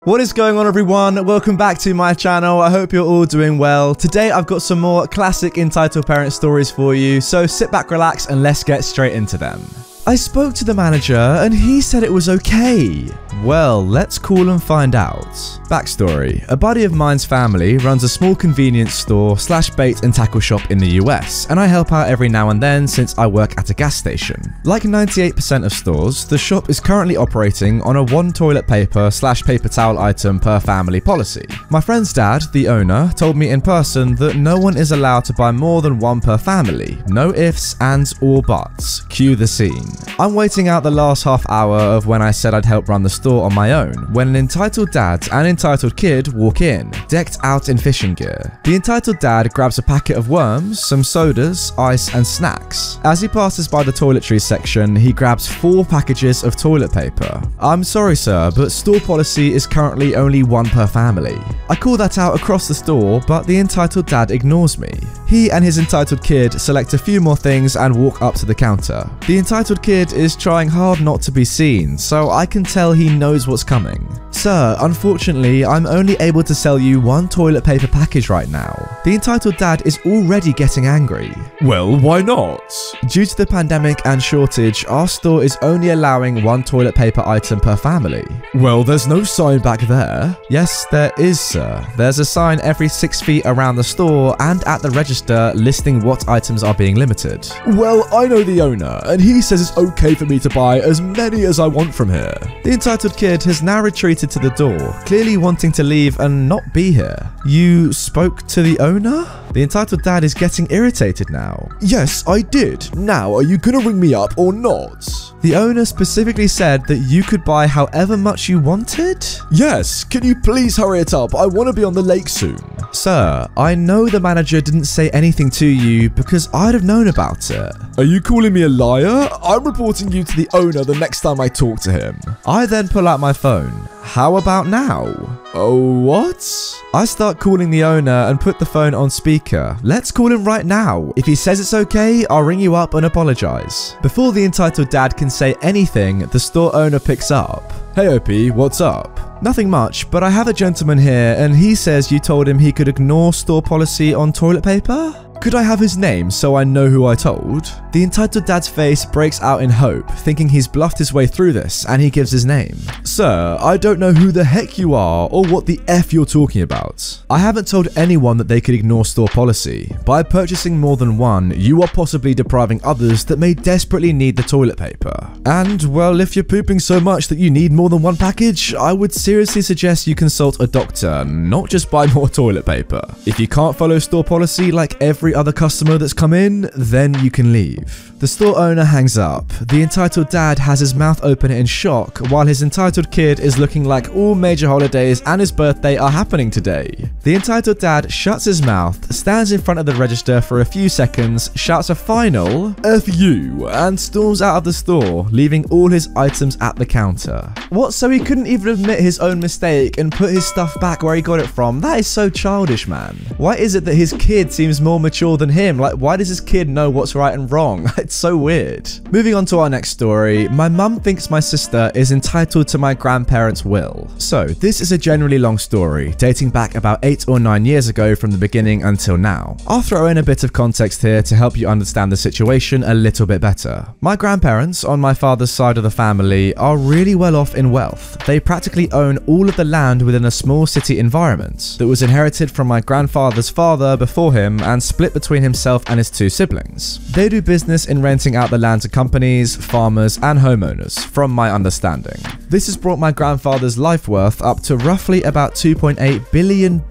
What is going on, everyone? Welcome back to my channel. I hope you're all doing well. Today I've got some more classic Entitled Parent stories for you, so sit back, relax, and let's get straight into them. I spoke to the manager and he said it was okay. Well, let's call and find out. Backstory: a buddy of mine's family runs a small convenience store / bait and tackle shop in the US, and I help out every now and then since I work at a gas station. Like 98% of stores, the shop is currently operating on a one toilet paper / paper towel item per family policy. My friend's dad, the owner, told me in person that no one is allowed to buy more than one per family. No ifs, ands, or buts. Cue the scene. I'm waiting out the last half hour of when I said I'd help run the store on my own, when an entitled dad and entitled kid walk in, decked out in fishing gear. The entitled dad grabs a packet of worms, some sodas, ice, and snacks. As he passes by the toiletries section, he grabs 4 packages of toilet paper. I'm sorry, sir, but store policy is currently only one per family. I call that out across the store, but the entitled dad ignores me. He and his entitled kid select a few more things and walk up to the counter. The entitled kid is trying hard not to be seen, so I can tell he knows what's coming. Sir, unfortunately, I'm only able to sell you 1 toilet paper package right now. The entitled dad is already getting angry. Well, why not? Due to the pandemic and shortage, our store is only allowing 1 toilet paper item per family. Well, there's no sign back there. Yes, there is, sir. There's a sign every 6 feet around the store and at the register listing what items are being limited. Well, I know the owner, and he says it's okay for me to buy as many as I want from here. The entitled kid has now retreated to the door, clearly wanting to leave and not be here. You spoke to the owner? The entitled dad is getting irritated now. Yes, I did. Now, are you gonna ring me up or not? The owner specifically said that you could buy however much you wanted? Yes, can you please hurry it up? I want to be on the lake soon. Sir, I know the manager didn't say anything to you because I'd have known about it. Are you calling me a liar? I'm reporting you to the owner the next time I talk to him. I then pull out my phone. How about now? Oh, what? I start calling the owner and put the phone on speaker. Let's call him right now. If he says it's okay, I'll ring you up and apologize. Before the entitled dad can say anything, the store owner picks up. Hey OP, what's up? Nothing much, but I have a gentleman here and he says you told him he could ignore store policy on toilet paper? Could I have his name so I know who I told? The entitled dad's face breaks out in hope, thinking he's bluffed his way through this, and he gives his name. Sir, I don't know who the heck you are or what the F you're talking about. I haven't told anyone that they could ignore store policy. By purchasing more than one, you are possibly depriving others that may desperately need the toilet paper. And, well, if you're pooping so much that you need more than 1 package, I would seriously suggest you consult a doctor, not just buy more toilet paper. If you can't follow store policy like every other customer that's come in, then you can leave. The store owner hangs up. The entitled dad has his mouth open in shock, while his entitled kid is looking like all major holidays and his birthday are happening today. The entitled dad shuts his mouth, stands in front of the register for a few seconds, shouts a final "F you," and storms out of the store, leaving all his items at the counter. What, so he couldn't even admit his own mistake and put his stuff back where he got it from? That is so childish, man. Why is it that his kid seems more mature than him? Like, why does his kid know what's right and wrong? It's so weird. Moving on to our next story. My mum thinks my sister is entitled to my grandparents' will. So, this is a generally long story, dating back about 8 or 9 years ago from the beginning until now. I'll throw in a bit of context here to help you understand the situation a little bit better. My grandparents, on my father's side of the family, are really well off in wealth. They practically own all of the land within a small city environment that was inherited from my grandfather's father before him and split between himself and his 2 siblings. They do business in renting out the land to companies, farmers, and homeowners, from my understanding. This has brought my grandfather's life worth up to roughly about $2.8 billion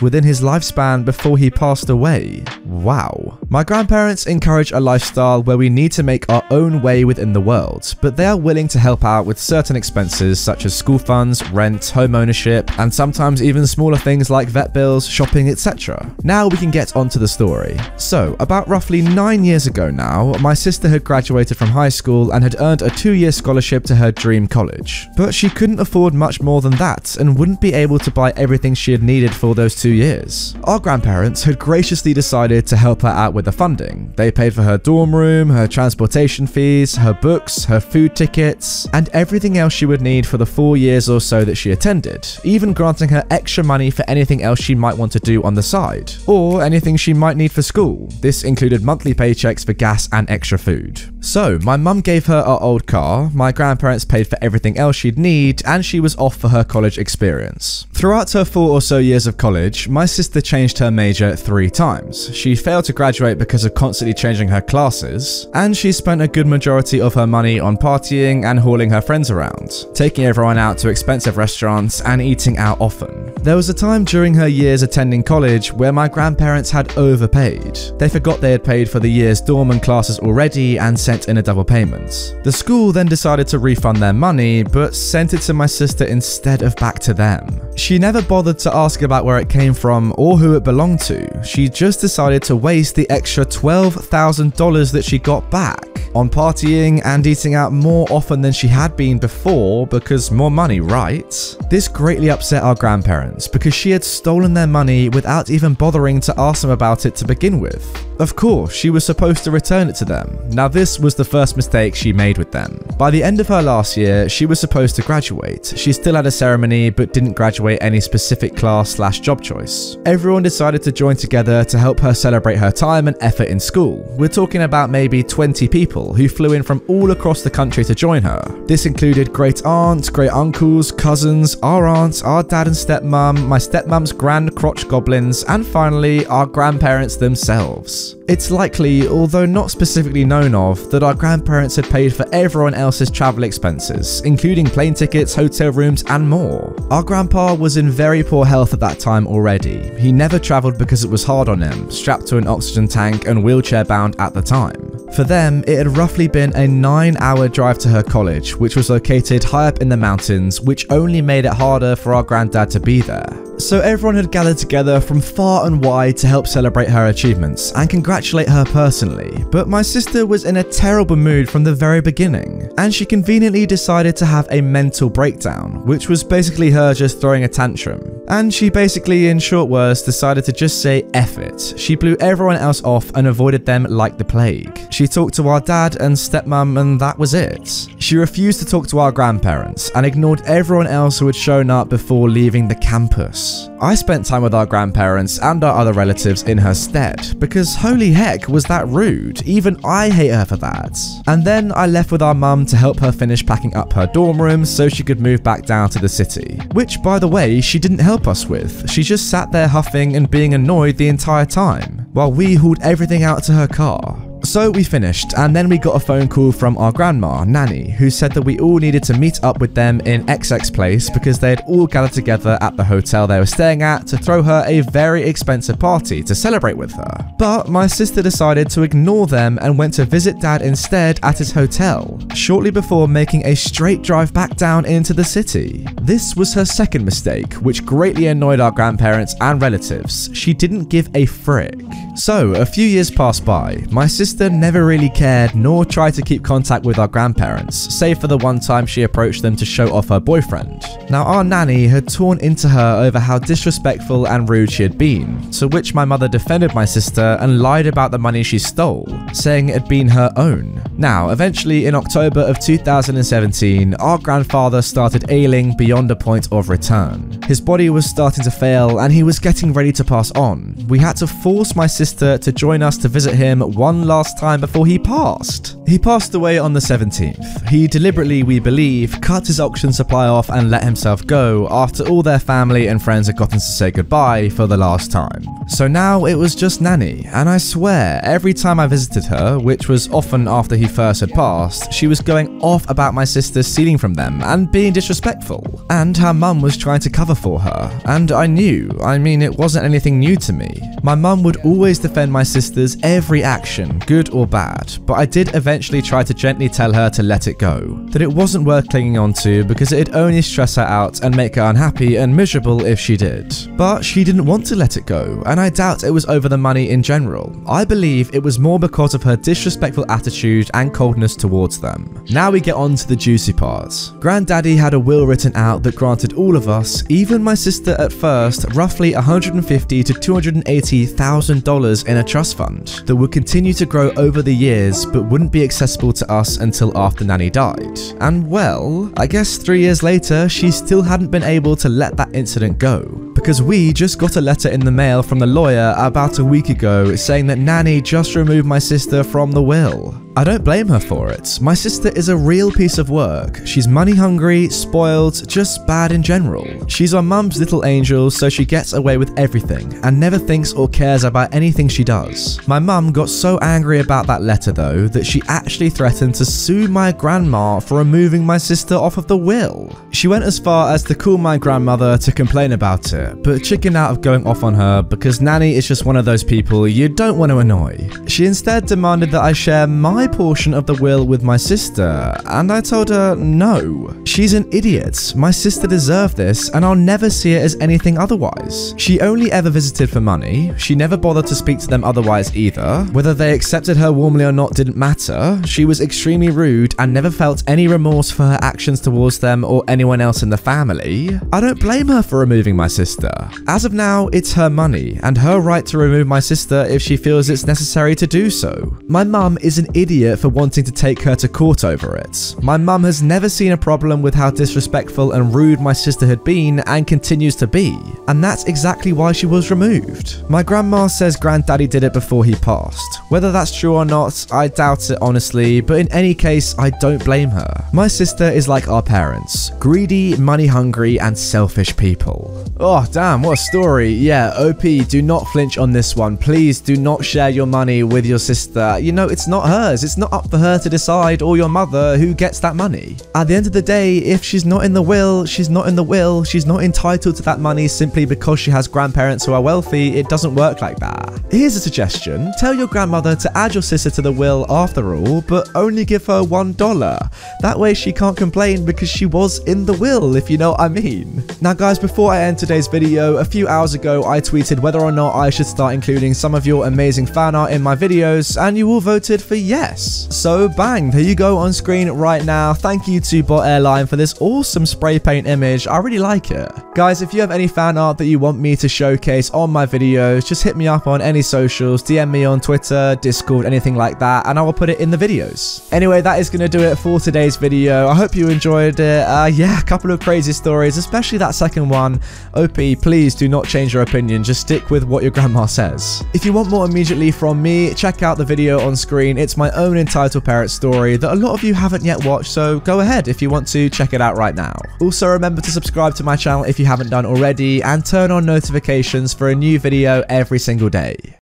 within his lifespan before he passed away. Wow. My grandparents encourage a lifestyle where we need to make our own way within the world, but they are willing to help out with certain expenses such as school funds, rent, home ownership, and sometimes even smaller things like vet bills, shopping, etc. Now we can get onto the story. So, about roughly 9 years ago now, my sister had graduated from high school and had earned a 2-year scholarship to her dream college. But she couldn't afford much more than that and wouldn't be able to buy everything she had needed for all those 2 years. Our grandparents had graciously decided to help her out with the funding. They paid for her dorm room, her transportation fees, her books, her food tickets, and everything else she would need for the 4 years or so that she attended, even granting her extra money for anything else she might want to do on the side, or anything she might need for school. This included monthly paychecks for gas and extra food. So, my mum gave her our old car, my grandparents paid for everything else she'd need, and she was off for her college experience. Throughout her 4 or so years of college, my sister changed her major 3 times. She failed to graduate because of constantly changing her classes, and she spent a good majority of her money on partying and hauling her friends around, taking everyone out to expensive restaurants and eating out often. There was a time during her years attending college where my grandparents had overpaid. They forgot they had paid for the year's dorm and classes already and sent in a double payment. The school then decided to refund their money, but sent it to my sister instead of back to them. She never bothered to ask about where it came from or who it belonged to. She just decided to waste the extra $12,000 that she got back on partying and eating out more often than she had been before, because more money, right? This greatly upset our grandparents because she had stolen their money without even bothering to ask them about it to begin with. Of course, she was supposed to return it to them. Now this was the first mistake she made with them. By the end of her last year, she was supposed to graduate. She still had a ceremony but didn't graduate any specific class/job choice. Everyone decided to join together to help her celebrate her time and effort in school. We're talking about maybe 20 people who flew in from all across the country to join her. This included great aunts, great uncles, cousins, our aunts, our dad and stepmom, my stepmom's grand crotch goblins, and finally our grandparents themselves. It's likely, although not specifically known of, that our grandparents had paid for everyone else's travel expenses, including plane tickets, hotel rooms, and more. Our grandpa was in very poor health at that time already. He never travelled because it was hard on him, strapped to an oxygen tank and wheelchair bound at the time. For them, it had roughly been a 9-hour drive to her college, which was located high up in the mountains, which only made it harder for our granddad to be there. So everyone had gathered together from far and wide to help celebrate her achievements and congratulate her personally, but my sister was in a terrible mood from the very beginning, and she conveniently decided to have a mental breakdown, which was basically her just throwing a tantrum. And she basically, in short words, decided to just say F it. She blew everyone else off and avoided them like the plague. She talked to our dad and stepmom and that was it. She refused to talk to our grandparents and ignored everyone else who had shown up before leaving the campus. I spent time with our grandparents and our other relatives in her stead, because holy heck was that rude, even I hate her for that. And then I left with our mum to help her finish packing up her dorm room so she could move back down to the city. Which, by the way, she didn't help us with. She just sat there huffing and being annoyed the entire time, while we hauled everything out to her car. So we finished, and then we got a phone call from our grandma, Nanny, who said that we all needed to meet up with them in XX place because they had all gathered together at the hotel they were staying at to throw her a very expensive party to celebrate with her. But my sister decided to ignore them and went to visit Dad instead at his hotel, shortly before making a straight drive back down into the city. This was her second mistake, which greatly annoyed our grandparents and relatives. She didn't give a frick. So, a few years passed by. My sister never really cared nor tried to keep contact with our grandparents, save for the one time she approached them to show off her boyfriend. Now, our nanny had torn into her over how disrespectful and rude she had been, to which my mother defended my sister and lied about the money she stole, saying it had been her own. Now, eventually in October of 2017, our grandfather started ailing beyond a point of return. His body was starting to fail and he was getting ready to pass on. We had to force my sister to join us to visit him one last time before he passed. He passed away on the 17th. He deliberately, we believe, cut his oxygen supply off and let himself go after all their family and friends had gotten to say goodbye for the last time. So now it was just Nanny, and I swear every time I visited her, which was often after he first had passed, she was going off about my sister stealing from them and being disrespectful, and her mum was trying to cover for her. And I knew, it wasn't anything new to me. My mum would always defend my sister's every action, good or bad, but I did eventually try to gently tell her to let it go, that it wasn't worth clinging on to because it'd only stress her out and make her unhappy and miserable if she did. But she didn't want to let it go, and I doubt it was over the money in general. I believe it was more because of her disrespectful attitude and coldness towards them. Now we get on to the juicy part. Granddaddy had a will written out that granted all of us, even given my sister at first roughly $150,000 to $280,000 in a trust fund that would continue to grow over the years but wouldn't be accessible to us until after Nanny died. And well, I guess 3 years later, she still hadn't been able to let that incident go, because we just got a letter in the mail from the lawyer about a week ago saying that Nanny just removed my sister from the will. I don't blame her for it. My sister is a real piece of work. She's money hungry, spoiled, just bad in general. She's our mum's little angel, so she gets away with everything and never thinks or cares about anything she does. My mum got so angry about that letter though that she actually threatened to sue my grandma for removing my sister off of the will. She went as far as to call my grandmother to complain about it, but chickened out of going off on her because Nanny is just one of those people you don't want to annoy. She instead demanded that I share my portion of the will with my sister, and I told her no. She's an idiot. My sister deserved this, and I'll never see it as anything otherwise. She only ever visited for money. She never bothered to speak to them otherwise either. Whether they accepted her warmly or not didn't matter. She was extremely rude and never felt any remorse for her actions towards them or anyone else in the family. I don't blame her for removing my sister. As of now, it's her money and her right to remove my sister if she feels it's necessary to do so. My mum is an idiot for wanting to take her to court over it. My mum has never seen a problem with how disrespectful and rude my sister had been and continues to be, and that's exactly why she was removed. My grandma says granddaddy did it before he passed. Whether that's true or not, I doubt it honestly, but in any case, I don't blame her. My sister is like our parents, greedy, money hungry, and selfish people. Oh damn, what a story. Yeah, OP, do not flinch on this one. Please do not share your money with your sister. You know, it's not hers. It's not up for her to decide, or your mother, who gets that money. At the end of the day, if she's not in the will, she's not in the will. She's not entitled to that money simply because she has grandparents who are wealthy. It doesn't work like that. Here's a suggestion. Tell your grandmother to add your sister to the will after all, but only give her $1. That way she can't complain because she was in the will, if you know what I mean. Now guys, before I end today's video, a few hours ago I tweeted whether or not I should start including some of your amazing fan art in my videos, and you all voted for yes. So bang, there you go on screen right now. Thank you to Bot Airline for this awesome spray paint image. I really like it. Guys, if you have any fan art that you want me to showcase on my videos, just hit me up on any socials, DM me on Twitter, Discord, anything like that, and I will put it in the videos. Anyway, that is going to do it for today's video. I hope you enjoyed it. Yeah, a couple of crazy stories, especially that second one. OP, please do not change your opinion. Just stick with what your grandma says. If you want more immediately from me, check out the video on screen. It's my own entitled parent story that a lot of you haven't yet watched, so go ahead if you want to check it out right now. Also, remember to subscribe to my channel if you haven't done already, and turn on notifications for a new video every single day.